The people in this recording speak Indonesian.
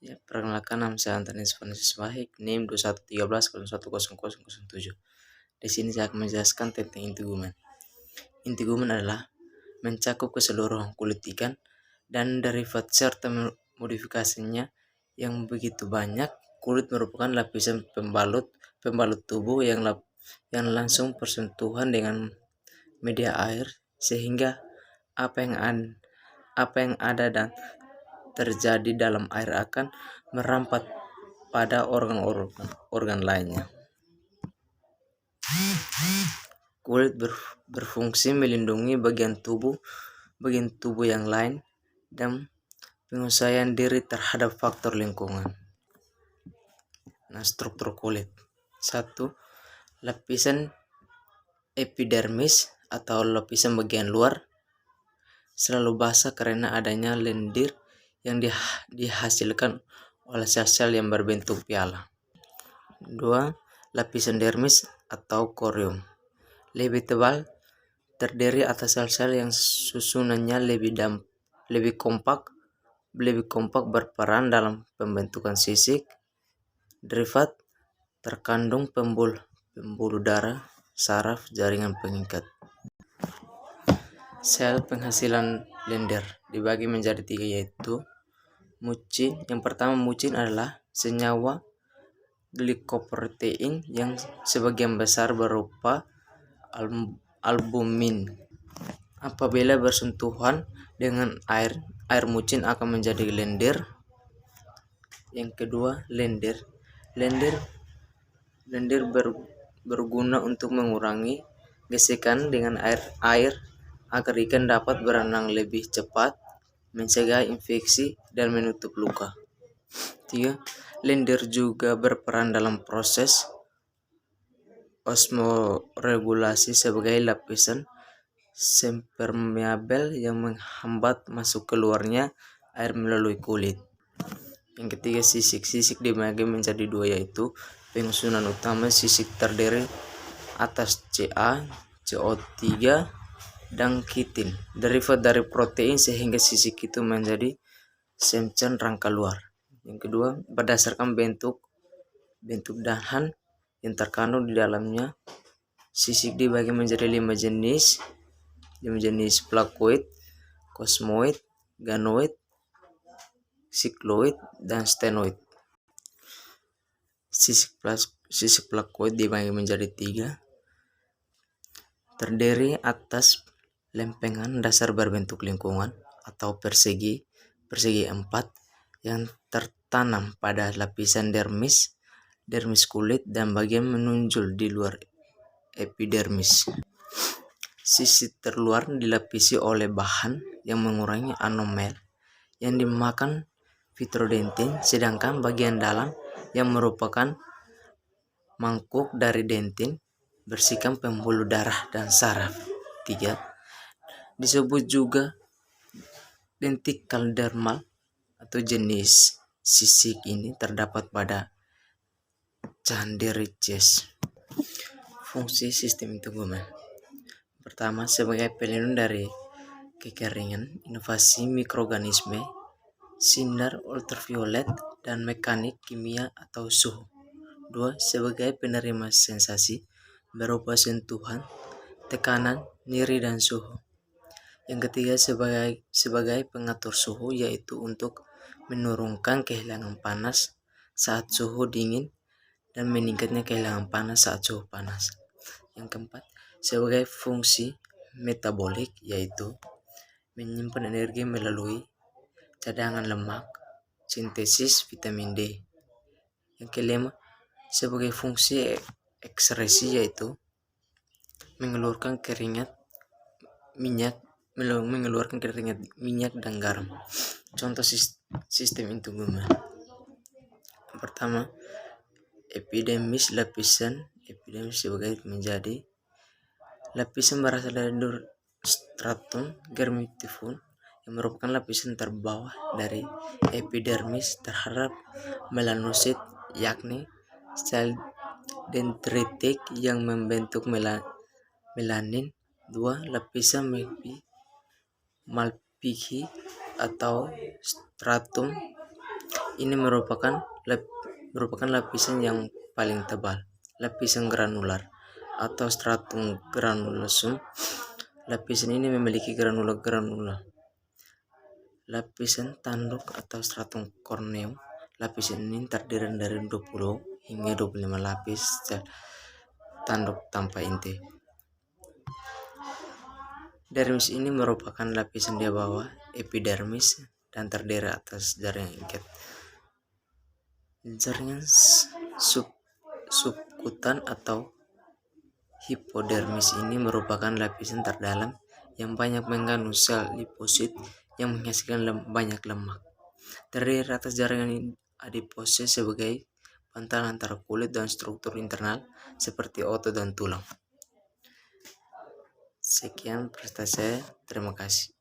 Ya, perkenalkan nama saya Antonius Vanessa Wahid, NIM 2113010007. Di sini saya akan menjelaskan tentang inti gumen. Inti gumen adalah mencakup keseluruhan kulit ikan dan derivat serta modifikasinya yang begitu banyak. Kulit merupakan lapisan pembalut tubuh yang langsung bersentuhan dengan media air, sehingga apa yang ada dan terjadi dalam air akan merampat pada organ lainnya. Kulit berfungsi melindungi bagian tubuh yang lain dan penyesuaian diri terhadap faktor lingkungan. Nah, struktur kulit. 1. Lapisan epidermis atau lapisan bagian luar selalu basah karena adanya lendir yang dihasilkan oleh sel-sel yang berbentuk piala. 2. Lapisan dermis atau korium lebih tebal, terdiri atas sel-sel yang susunannya lebih kompak berperan dalam pembentukan sisik. Derivat terkandung pembuluh darah, saraf, jaringan pengikat. Sel penghasilan lendir dibagi menjadi 3, yaitu mucin. Yang pertama, mucin adalah senyawa glikoprotein yang sebagian besar berupa albumin. Apabila bersentuhan dengan air mucin akan menjadi lendir. Yang kedua, lendir berguna untuk mengurangi gesekan dengan air agar ikan dapat berenang lebih cepat, mencegah infeksi, dan menutup luka. 3. Lendir juga berperan dalam proses osmoregulasi sebagai lapisan sempermeabel yang menghambat masuk keluarnya air melalui kulit. Yang ketiga, sisik dibagi menjadi 2, yaitu penyusunan utama. Sisik terdiri atas Ca, CO3, dan kitin, derivat dari protein, sehingga sisik itu menjadi semcen rangka luar. Yang kedua, berdasarkan bentuk dahan yang terkandung di dalamnya, sisik dibagi menjadi 5 jenis: plakoid, kosmoid, ganoid, sikloid, dan stenoid. Sisik plakoid dibagi menjadi 3, terdiri atas lempengan dasar berbentuk lingkungan atau persegi 4 yang tertanam pada lapisan dermis kulit dan bagian menonjol di luar epidermis. Sisi terluar dilapisi oleh bahan yang mengurangi anomel yang dimakan vitrodentin, sedangkan bagian dalam yang merupakan mangkuk dari dentin bersihkan pembuluh darah dan saraf. 3. Disebut juga dentikel dermal atau jenis sisik ini terdapat pada Canderiches. Fungsi sistem inti gumen. Pertama, sebagai pelindung dari kekeringan, invasi mikroorganisme, sinar ultraviolet, dan mekanik kimia atau suhu. 2. Sebagai penerima sensasi berupa sentuhan, tekanan, nyeri, dan suhu. Yang ketiga, sebagai pengatur suhu, yaitu untuk menurunkan kehilangan panas saat suhu dingin dan meningkatnya kehilangan panas saat suhu panas. Yang keempat, sebagai fungsi metabolik, yaitu menyimpan energi melalui cadangan lemak, sintesis vitamin D. Yang kelima, sebagai fungsi ekskresi, yaitu mengeluarkan keringat minyak dan garam. Contoh sistem inti gumen. Pertama, epidermis. Lapisan epidermis sebagai menjadi lapisan berasal dari stratum germinativum yang merupakan lapisan terbawah dari epidermis terhadap melanosit, yakni sel dendritik yang membentuk melanin. 2. Lapisan Malpighi atau stratum Ini merupakan lapisan yang paling tebal, lapisan granular atau stratum granulosum. Lapisan ini memiliki granula-granula. Lapisan tanduk atau stratum corneum. Lapisan ini terdiri dari 20 hingga 25 lapis tanduk tanpa inti. Dermis ini merupakan lapisan di bawah epidermis dan terdiri atas jaringan ikat. Jaringan subkutan atau hipodermis ini merupakan lapisan terdalam yang banyak mengandung sel liposit yang menghasilkan banyak lemak. Terdiri atas jaringan adipose sebagai bantalan antara kulit dan struktur internal seperti otot dan tulang. Sekian prestasi saya, terima kasih.